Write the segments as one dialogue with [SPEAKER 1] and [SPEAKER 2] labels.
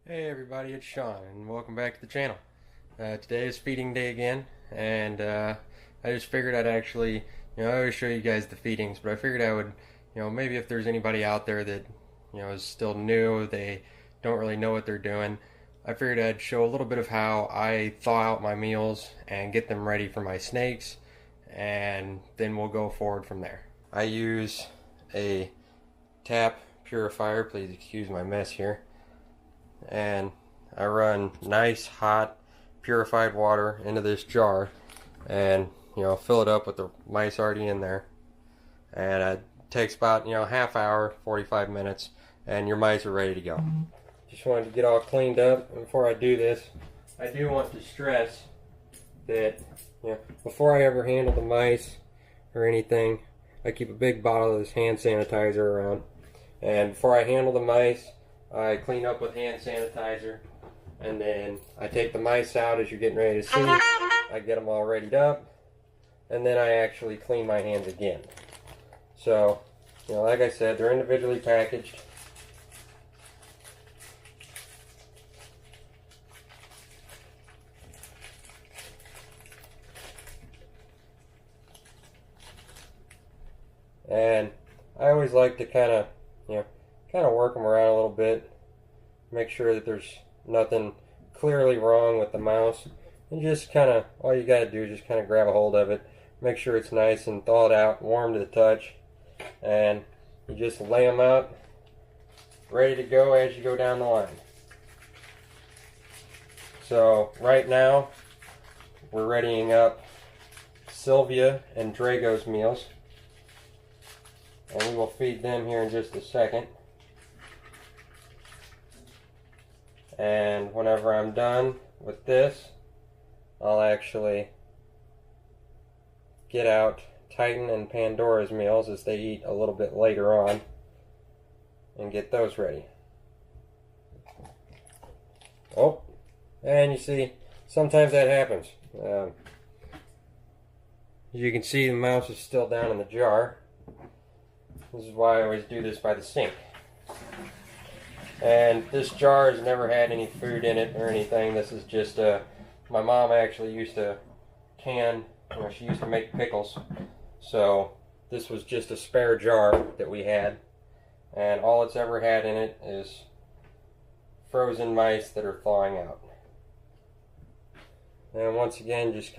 [SPEAKER 1] Hey everybody, it's Sean, and welcome back to the channel. Today is feeding day again, and I just figured I'd actually, I always show you guys the feedings, but I figured I would, maybe if there's anybody out there that, is still new, they don't really know what they're doing, I figured I'd show a little bit of how I thaw out my meals and get them ready for my snakes, and then we'll go forward from there. I use a tap purifier, please excuse my mess here. And I run nice hot purified water into this jar and fill it up with the mice already in there, and it takes about half hour, 45 minutes, and your mice are ready to go. Just wanted to get all cleaned up. And before I do this, I do want to stress that before I ever handle the mice or anything, I keep a big bottle of this hand sanitizer around, and before I handle the mice I clean up with hand sanitizer, and then I take the mice out as you're getting ready to see. I get them all readied up, and then I actually clean my hands again. So, like I said, they're individually packaged. And I always like to kind of work them around a little bit, make sure that there's nothing clearly wrong with the mouse, and just all you gotta do is just grab a hold of it, make sure it's nice and thawed out, warm to the touch, and you just lay them out ready to go as you go down the line. So right now we're readying up Sylvia and Drago's meals, and we will feed them here in just a second. And whenever I'm done with this, I'll actually get out Titan and Pandora's meals as they eat a little bit later on and get those ready. Oh, and you see, sometimes that happens. As you can see, the mouse is still down in the jar. This is why I always do this by the sink. And this jar has never had any food in it or anything. This is just my mom actually used to can, she used to make pickles. So this was just a spare jar that we had. And all it's ever had in it is frozen mice that are thawing out. And once again, just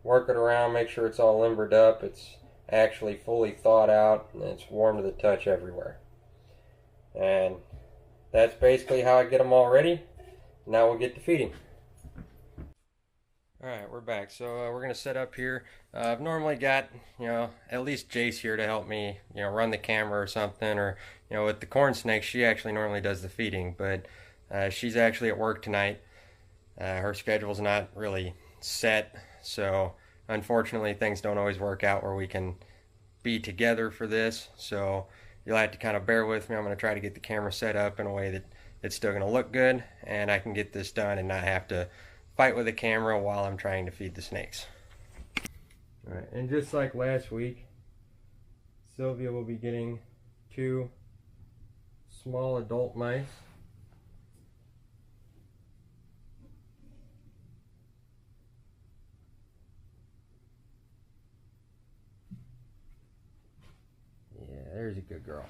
[SPEAKER 1] work it around, make sure it's all limbered up. It's actually fully thawed out, and it's warm to the touch everywhere. And that's basically how I get them all ready. Now we'll get to feeding. Alright, we're back. So we're going to set up here. I've normally got, at least Jace here to help me, run the camera or something. Or, with the corn snakes, she actually normally does the feeding. But she's actually at work tonight. Her schedule's not really set. So, unfortunately, things don't always work out where we can be together for this. So you'll have to bear with me. I'm going to try to get the camera set up in a way that it's still going to look good, and I can get this done and not have to fight with the camera while I'm trying to feed the snakes. Alright, and just like last week, Sylvia will be getting 2 small adult mice. Yeah, there's a good girl.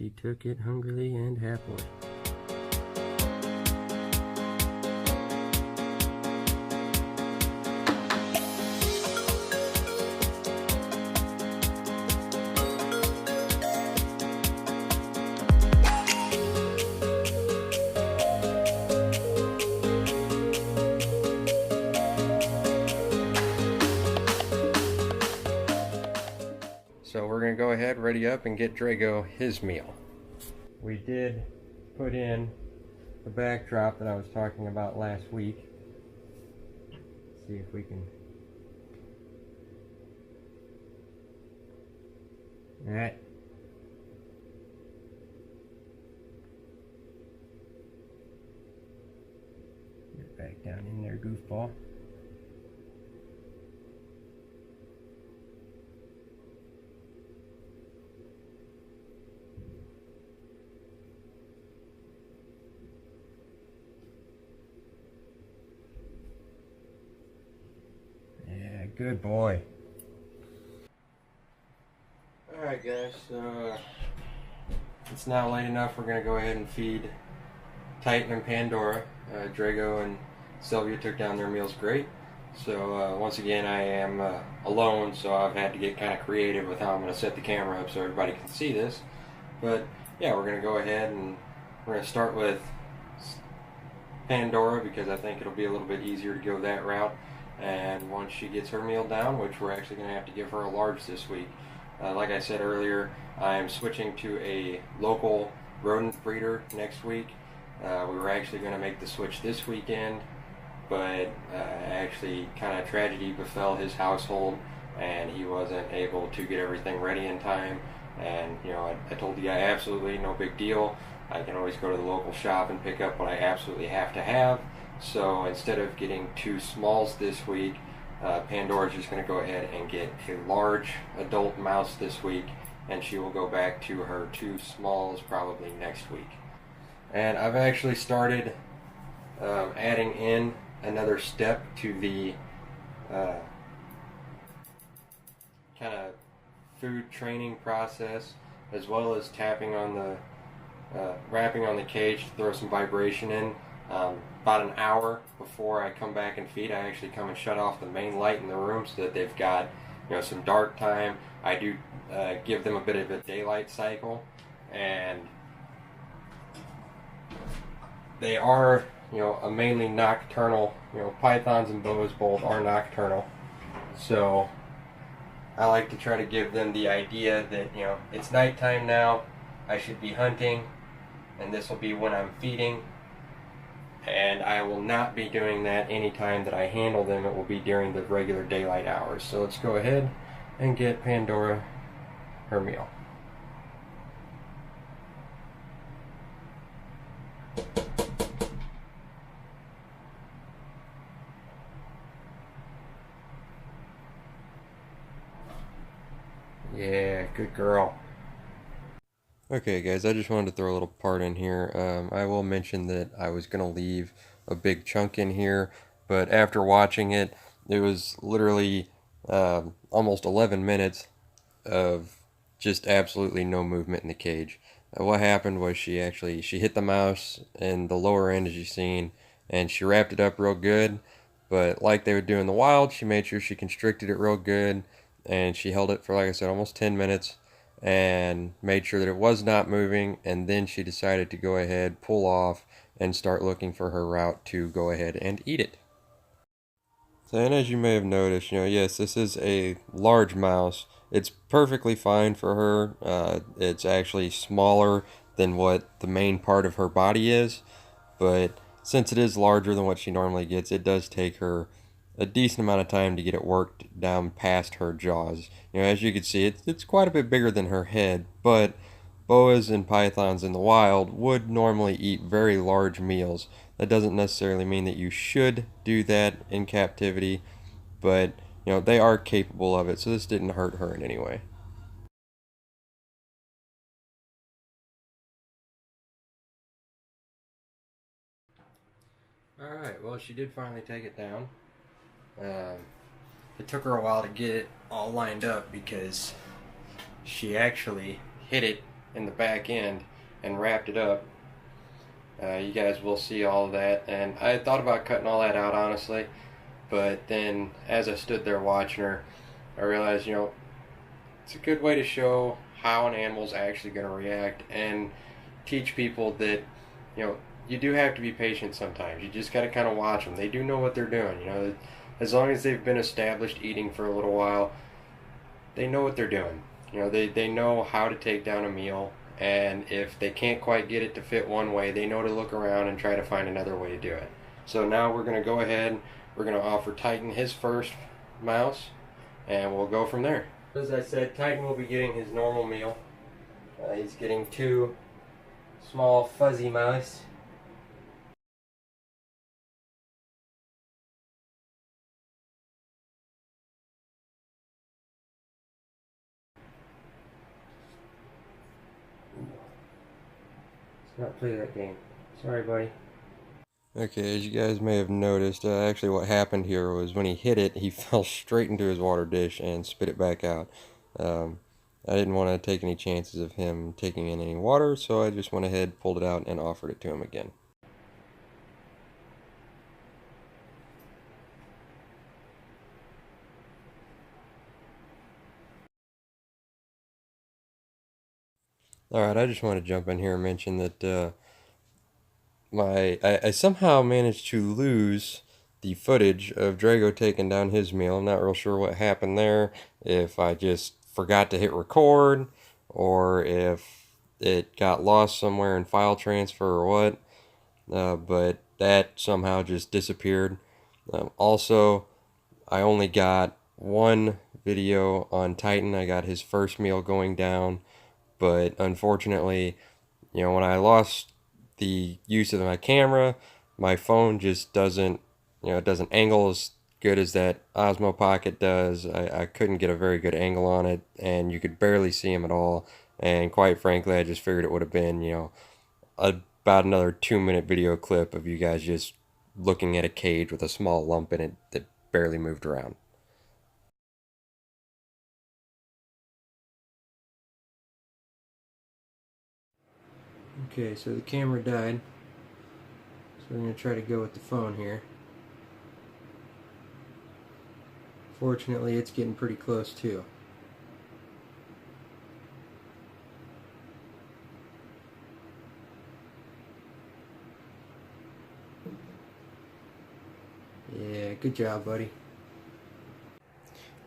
[SPEAKER 1] she took it hungrily and happily. So we're going to go ahead, ready up, and get Drago his meal. We did put in the backdrop that I was talking about last week. Let's see if we can... Alright. Get back down in there, goofball. Good boy. Alright guys, so it's now late enough. We're going to go ahead and feed Titan and Pandora. Drago and Sylvia took down their meals great. So once again I am alone, so I've had to get kind of creative with how I'm going to set the camera up so everybody can see this. But yeah, we're going to go ahead and we're going to start with Pandora because I think it'll be a little bit easier to go that route. And once she gets her meal down, which we're actually going to have to give her a large this week. Like I said earlier, I'm switching to a local rodent breeder next week. We were actually going to make the switch this weekend, but actually kind of tragedy befell his household and he wasn't able to get everything ready in time. And you know, I told the guy absolutely no big deal. I can always go to the local shop and pick up what I absolutely have to have. So instead of getting 2 smalls this week, Pandora's just going to go ahead and get a large adult mouse this week, and she will go back to her 2 smalls probably next week. And I've actually started adding in another step to the kind of food training process, as well as tapping on the wrapping on the cage to throw some vibration in. About an hour before I come back and feed, I actually come and shut off the main light in the room so that they've got, you know, some dark time. I do give them a bit of a daylight cycle, and they are, you know, a mainly nocturnal. You know, pythons and boas both are nocturnal, so I like to try to give them the idea that, you know, it's nighttime now, I should be hunting, and this will be when I'm feeding. And I will not be doing that anytime that I handle them. It will be during the regular daylight hours. So let's go ahead and get Pandora her meal. Yeah, good girl. Okay guys, I just wanted to throw a little part in here. I will mention that I was going to leave a big chunk in here, but after watching it, it was literally almost 11 minutes of just absolutely no movement in the cage. What happened was she hit the mouse in the lower end, as you've seen, and she wrapped it up real good, but like they would do in the wild, she made sure she constricted it real good, and she held it for, like I said, almost 10 minutes. And made sure that it was not moving, and then she decided to go ahead, pull off, and start looking for her route to go ahead and eat it. So, and as you may have noticed, you know, yes, this is a large mouse. It's perfectly fine for her. It's actually smaller than what the main part of her body is, but since it is larger than what she normally gets, it does take her a decent amount of time to get it worked down past her jaws. You know, as you can see, it's quite a bit bigger than her head, but boas and pythons in the wild would normally eat very large meals. That doesn't necessarily mean that you should do that in captivity, but you know, they are capable of it, so this didn't hurt her in any way. Alright, well, she did finally take it down. It took her a while to get it all lined up because she actually hit it in the back end and wrapped it up. You guys will see all of that, and I thought about cutting all that out honestly, but then as I stood there watching her, I realized, it's a good way to show how an animal's actually going to react and teach people that, you do have to be patient sometimes. You just got to kind of watch them. They do know what they're doing. As long as they've been established eating for a little while, they know what they're doing. They know how to take down a meal, and if they can't quite get it to fit one way, they know to look around and try to find another way to do it. So now we're going to go ahead, we're going to offer Titan his first mouse, and we'll go from there. As I said, Titan will be getting his normal meal. He's getting 2 small fuzzy mice. Let's not play that game. Sorry, buddy. Okay, as you guys may have noticed, actually what happened here was when he hit it, he fell straight into his water dish and spit it back out. I didn't want to take any chances of him taking in any water, so I just went ahead, pulled it out, and offered it to him again. Alright, I just want to jump in here and mention that I somehow managed to lose the footage of Drago taking down his meal. I'm not real sure what happened there, if I just forgot to hit record, or if it got lost somewhere in file transfer or what, but that somehow just disappeared. Also, I only got one video on Titan. I got his first meal going down, but unfortunately, when I lost the use of my camera, my phone just doesn't, it doesn't angle as good as that Osmo Pocket does. I couldn't get a very good angle on it, and you could barely see him at all. And quite frankly, I just figured it would have been, about another 2-minute video clip of you guys just looking at a cage with a small lump in it that barely moved around. Okay, so the camera died, so we're going to try to go with the phone here. Fortunately, it's getting pretty close too. Yeah, good job, buddy.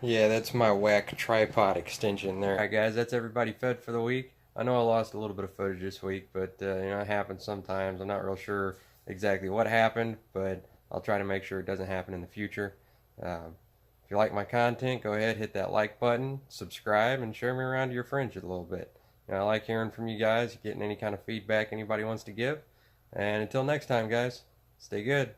[SPEAKER 1] Yeah, that's my whack tripod extension there. Alright guys, that's everybody fed for the week. I know I lost a little bit of footage this week, but it happens sometimes. I'm not real sure exactly what happened, but I'll try to make sure it doesn't happen in the future. If you like my content, go ahead, hit that like button, subscribe, and share me around to your friends a little bit. I like hearing from you guys, getting any kind of feedback anybody wants to give. And until next time, guys, stay good.